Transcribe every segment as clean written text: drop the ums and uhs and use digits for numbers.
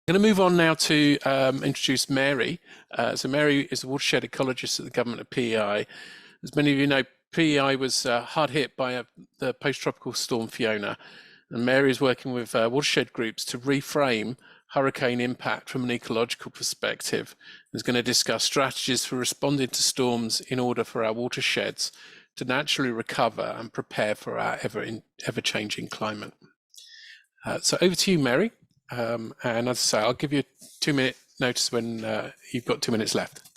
I'm going to move on now to introduce Mary. So Mary is a watershed ecologist at the Government of PEI. As many of you know, PEI was hard hit by the post-tropical storm Fiona, and Mary is working with watershed groups to reframe hurricane impact from an ecological perspective. Is going to discuss strategies for responding to storms in order for our watersheds to naturally recover and prepare for our ever-changing climate. So over to you, Mary. And as I say, I'll give you a 2-minute notice when you've got 2 minutes left.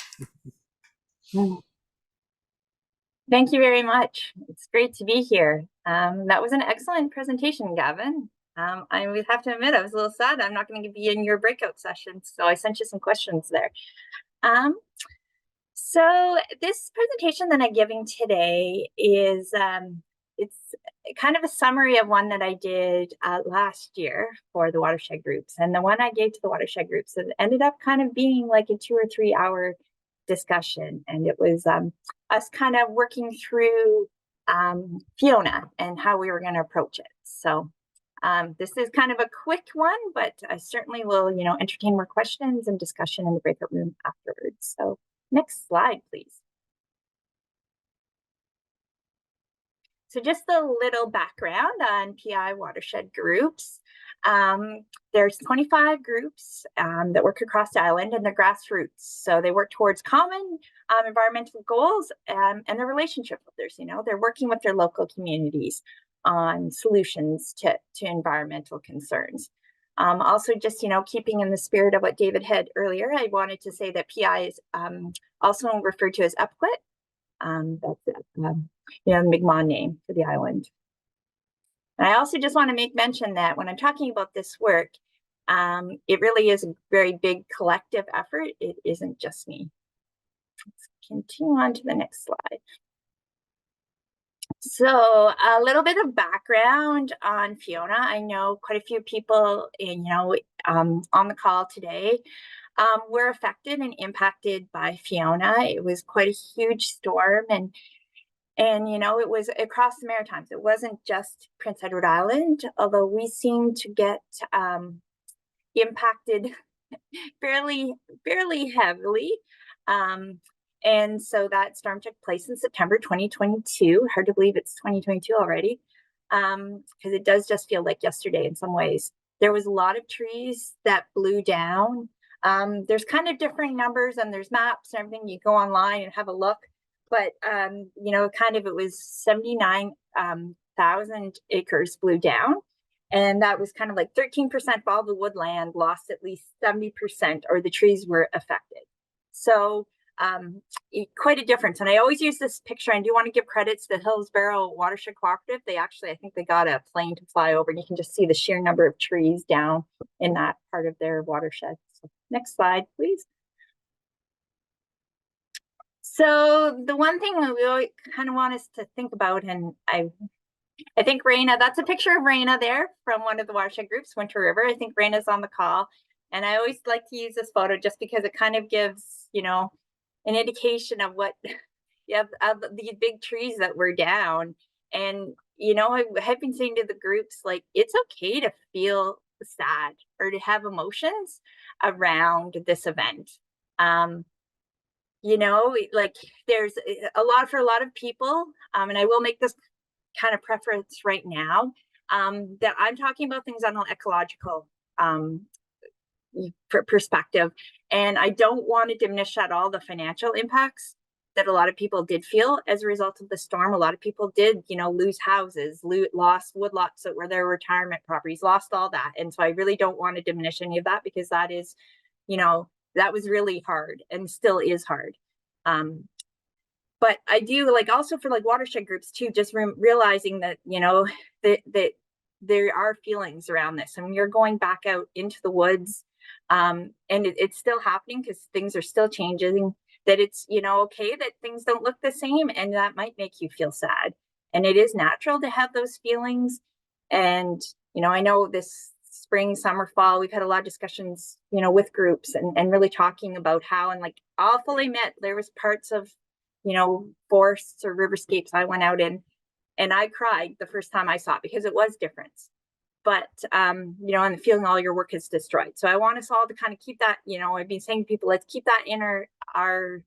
Thank you very much. It's great to be here. That was an excellent presentation, Gavin. I would have to admit, I was a little sad I'm not going to be in your breakout session, so I sent you some questions there. So this presentation that I'm giving today is it's kind of a summary of one that I did last year for the watershed groups. And the one I gave to the watershed groups, it ended up kind of being like a 2 or 3 hour discussion. And it was us kind of working through Fiona and how we were going to approach it. So this is kind of a quick one, but I certainly will, entertain more questions and discussion in the breakout room afterwards. So next slide, please. So just a little background on PEI watershed groups. There's 25 groups that work across the island, and they're grassroots. So they work towards common environmental goals and their relationship builders. They're working with their local communities on solutions to environmental concerns. Also, just keeping in the spirit of what David had earlier, I wanted to say that PEI is also referred to as Epquit. That's the Mi'kmaq name for the island. And I also just want to make mention that when I'm talking about this work, it really is a very big collective effort. It isn't just me. Let's continue on to the next slide. So a little bit of background on Fiona. I know quite a few people on the call today were affected and impacted by Fiona. It was quite a huge storm, and it was across the Maritimes. It wasn't just Prince Edward Island, although we seem to get impacted fairly heavily. And so that storm took place in September 2022. Hard to believe it's 2022 already, because it does just feel like yesterday in some ways. There was a lot of trees that blew down. There's kind of differing numbers, and there's maps and everything. You go online and have a look. But, it was 79,000 acres blew down. And that was kind of like 13% of all the woodland lost at least 70%, or the trees were affected. So quite a difference. And I always use this picture. I do want to give credit to the Hillsborough Watershed Cooperative. They actually, I think they got a plane to fly over, and you can just see the sheer number of trees down in that part of their watershed. So next slide, please. So the one thing that we always kind of want us to think about, and I think Raina, that's a picture of Raina there from one of the watershed groups, Winter River. I think Raina's on the call. And I always like to use this photo just because it kind of gives, an indication of what of these big trees that were down. And, I've been saying to the groups, like, it's okay to feel sad or to have emotions around this event. Like there's for a lot of people, and I will make this kind of preference right now, that I'm talking about things on an ecological perspective. And I don't want to diminish at all the financial impacts that a lot of people did feel as a result of the storm. A lot of people did, lose houses, lost woodlots that were their retirement properties, lost all that. And so I really don't want to diminish any of that, because that is, that was really hard and still is hard. But I do also for watershed groups too, just realizing that, that there are feelings around this. I mean, you're going back out into the woods, and it's still happening because things are still changing, that it's, okay that things don't look the same, and that might make you feel sad. And it is natural to have those feelings. And, I know this spring, summer, fall, we've had a lot of discussions, with groups and really talking about how, and I'll fully admit, there was parts of, forests or riverscapes I went out in, and I cried the first time I saw it, because it was different. but you know, and feeling all your work is destroyed. So I want us all to kind of keep that, you know, I've been saying to people, let's keep that in our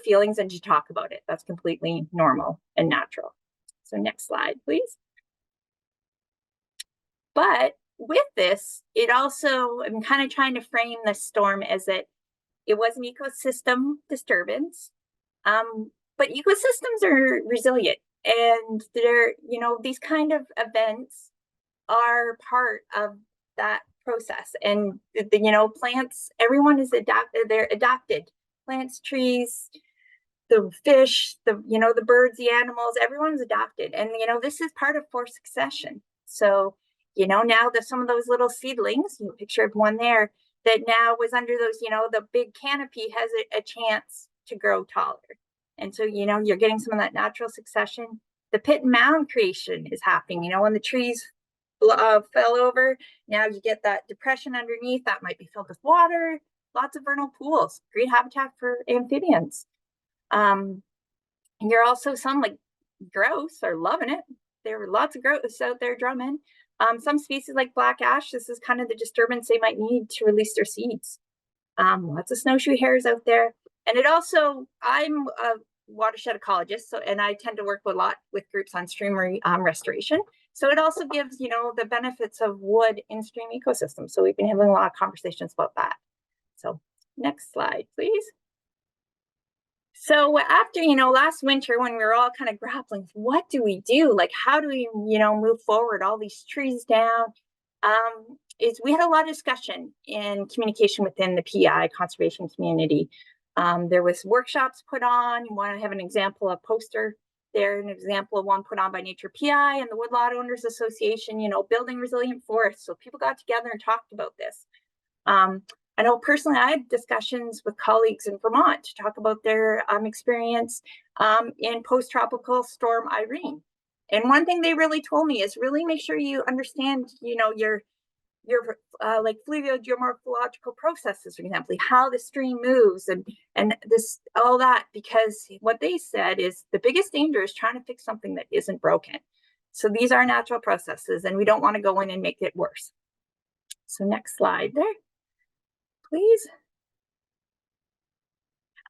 feelings and to talk about it. That's completely normal and natural. So next slide, please. But with this, it also, I'm kind of trying to frame the storm as that it was an ecosystem disturbance, but ecosystems are resilient, and they're, you know, these kind of events are part of that process. And you know, plants, everyone is adapted, they're adapted. Plants, trees, the fish, the, you know, the birds, the animals, everyone's adapted. And you know, this is part of forced succession. So you know, now that some of those little seedlings, you picture of one there, that now was under those, you know, the big canopy has a chance to grow taller. And so, you know, you're getting some of that natural succession. The pit and mound creation is happening. You know, when the trees fell over, now you get that depression underneath that might be filled with water, lots of vernal pools, great habitat for amphibians. And you're also, some like grouse are loving it. There were lots of grouse out there drumming. Some species like black ash, this is kind of the disturbance they might need to release their seeds. Lots of snowshoe hares out there. And it also, I'm a watershed ecologist, so, and I tend to work a lot with groups on stream restoration. So it also gives, you know, the benefits of wood in stream ecosystems. So we've been having a lot of conversations about that. So next slide, please. So after, you know, last winter when we were all kind of grappling, what do we do? Like, how do we, you know, move forward? All these trees down. Is we had a lot of discussion in communication within the PEI conservation community. There was workshops put on. You want to have an example of poster there, an example of one put on by Nature PEI and the Woodlot Owners Association, you know, building resilient forests. So people got together and talked about this. I know personally, I had discussions with colleagues in Vermont to talk about their experience in post-tropical storm Irene. And one thing they really told me is really make sure you understand, you know, your like fluvial geomorphological processes, for example, how the stream moves and this, all that, because what they said is the biggest danger is trying to fix something that isn't broken. So these are natural processes and we don't want to go in and make it worse. So next slide there, please.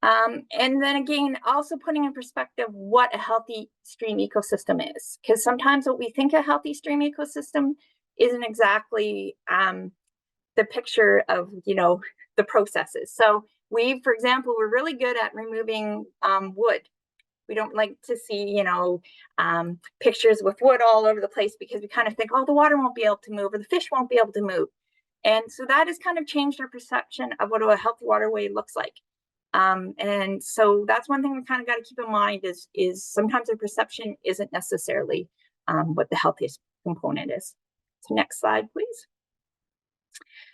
And then again, also putting in perspective what a healthy stream ecosystem is, because sometimes what we think a healthy stream ecosystem isn't exactly the picture of, you know, the processes. So we, for example, we're really good at removing wood. We don't like to see, you know, pictures with wood all over the place because we kind of think, oh, the water won't be able to move or the fish won't be able to move. And so that has kind of changed our perception of what a healthy waterway looks like. And so that's one thing we kind of got to keep in mind is sometimes our perception isn't necessarily what the healthiest component is. So next slide, please.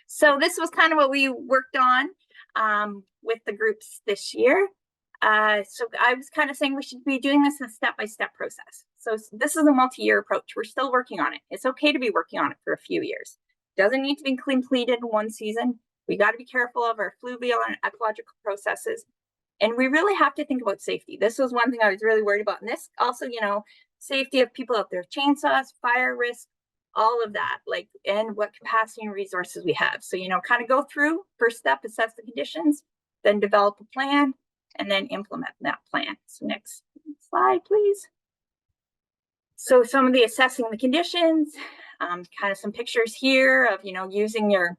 So this was kind of what we worked on with the groups this year. So I was kind of saying we should be doing this in a step-by-step process. So this is a multi-year approach. We're still working on it. It's okay to be working on it for a few years. Doesn't need to be completed in one season. We got to be careful of our fluvial and ecological processes. And we really have to think about safety. This was one thing I was really worried about. And this also, you know, safety of people out there, chainsaws, fire risk, all of that, like, and what capacity and resources we have. So, you know, kind of go through, first step, assess the conditions, then develop a plan, and then implement that plan. So next slide, please. So some of the assessing the conditions, kind of some pictures here of, you know, using your,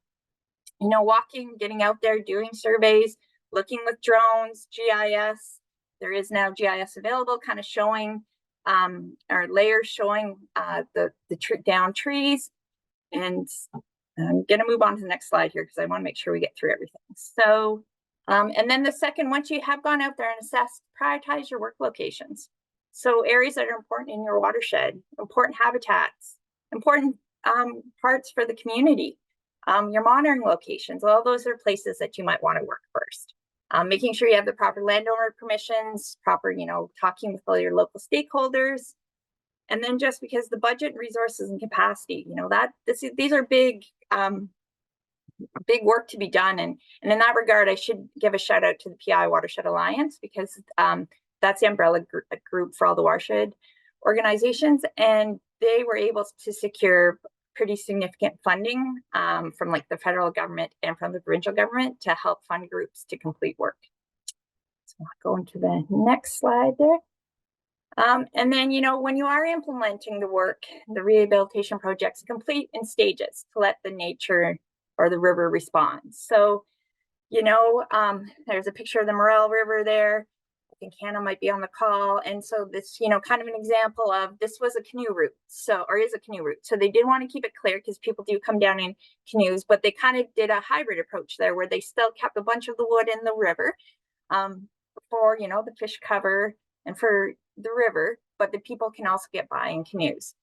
you know, walking, getting out there, doing surveys, looking with drones, GIS. There is now GIS available, kind of showing our layers showing the down trees. And I'm going to move on to the next slide here because I want to make sure we get through everything. So, and then the second, once you have gone out there and assessed, prioritize your work locations. So areas that are important in your watershed, important habitats, important parts for the community. Your monitoring locations, all those are places that you might want to work first. Making sure you have the proper landowner permissions, proper, you know, talking with all your local stakeholders. And then just because the budget, resources, and capacity, you know, these are big, big work to be done. And in that regard, I should give a shout out to the PEI Watershed Alliance because that's the umbrella group for all the watershed organizations. And they were able to secure pretty significant funding from like the federal government and from the provincial government to help fund groups to complete work. So I'll go into the next slide there. And then, when you are implementing the work, the rehabilitation projects, complete in stages to let the nature or the river respond. So, there's a picture of the Morel River there. I think Hannah might be on the call. And so this, kind of an example of this was a canoe route. So, or is a canoe route. So they did want to keep it clear because people do come down in canoes, but they kind of did a hybrid approach there where they still kept a bunch of the wood in the river for, the fish cover and for the river, but the people can also get by in canoes.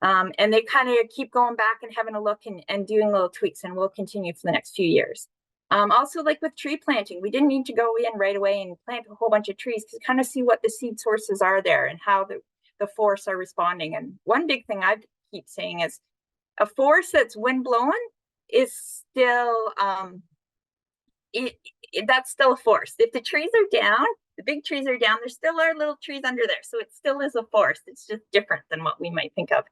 And they kind of keep going back and having a look and doing little tweaks, and we'll continue for the next few years. Also, like with tree planting, we didn't need to go in right away and plant a whole bunch of trees to kind of see what the seed sources are there and how the forests are responding. And one big thing I keep saying is a forest that's wind blowing is still, that's still a forest. If the trees are down, the big trees are down, there still are little trees under there. So it still is a forest. It's just different than what we might think of.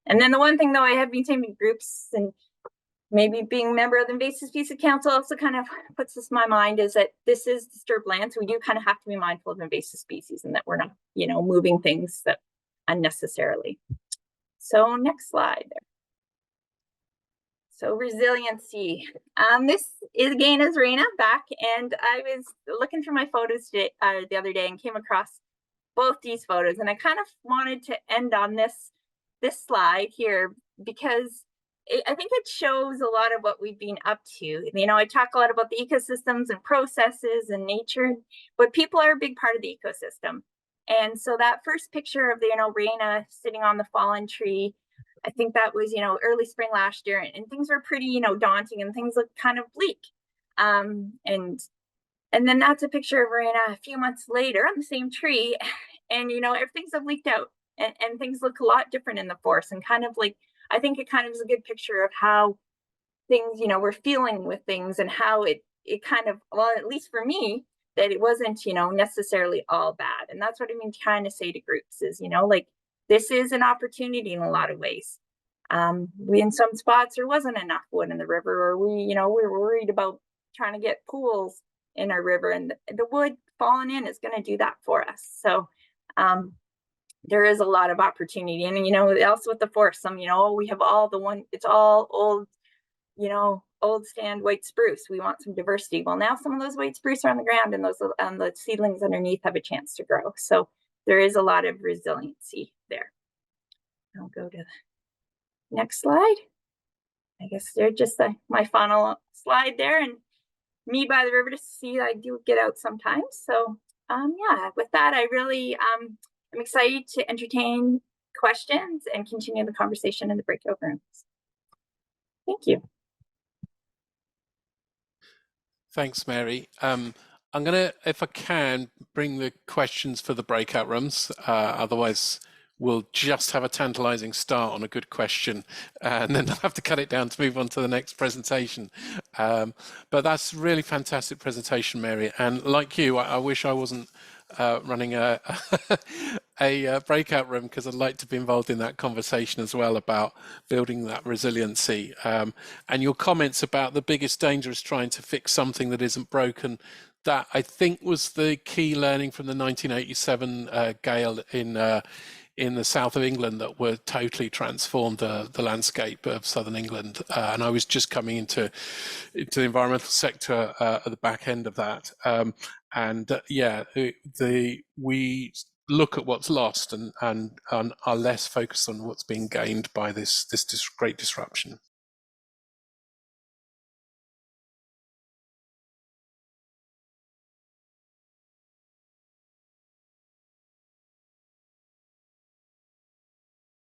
And then the one thing, though, I have been saying in groups and maybe being a member of the Invasive Species Council also kind of puts this in my mind is that this is disturbed land. So we do kind of have to be mindful of invasive species and that we're not, moving things that unnecessarily. So next slide there. So resiliency. This is again is Raina back, and I was looking through my photos today, the other day and came across both these photos, and I kind of wanted to end on this slide here because I think it shows a lot of what we've been up to. I talk a lot about the ecosystems and processes and nature, but people are a big part of the ecosystem. And so that first picture of the Raina sitting on the fallen tree, I think that was, early spring last year, and things were pretty, daunting, and things looked kind of bleak. And then that's a picture of Raina a few months later on the same tree, and everything's have leaked out, and things look a lot different in the forest, and kind of like I think it kind of is a good picture of how things, we're feeling with things, and how it kind of, well, at least for me, that it wasn't, necessarily all bad. And that's what I've been trying to say to groups is, like, this is an opportunity in a lot of ways. We, in some spots, there wasn't enough wood in the river, or we were worried about trying to get pools in our river, and the wood falling in is going to do that for us. So there is a lot of opportunity. And also with the forest, some we have all it's all old, old stand white spruce. We want some diversity. Well, now some of those white spruce are on the ground, and those the seedlings underneath have a chance to grow. So there is a lot of resiliency there. I'll go to the next slide. I guess they're just my final slide there, and me by the river to see. I do get out sometimes. So yeah, with that, I really I'm excited to entertain questions and continue the conversation in the breakout rooms. Thank you. Thanks, Mary. I'm going to, if I can, bring the questions for the breakout rooms. Otherwise, we'll just have a tantalizing start on a good question, and then I'll have to cut it down to move on to the next presentation. But that's really fantastic presentation, Mary. And like you, I wish I wasn't running a breakout room, because I'd like to be involved in that conversation as well about building that resiliency. And your comments about the biggest danger is trying to fix something that isn't broken, that I think was the key learning from the 1987 gale in the south of England that were totally transformed the landscape of southern England. And I was just coming into the environmental sector at the back end of that. Yeah, we look at what's lost and are less focused on what's being gained by this great disruption.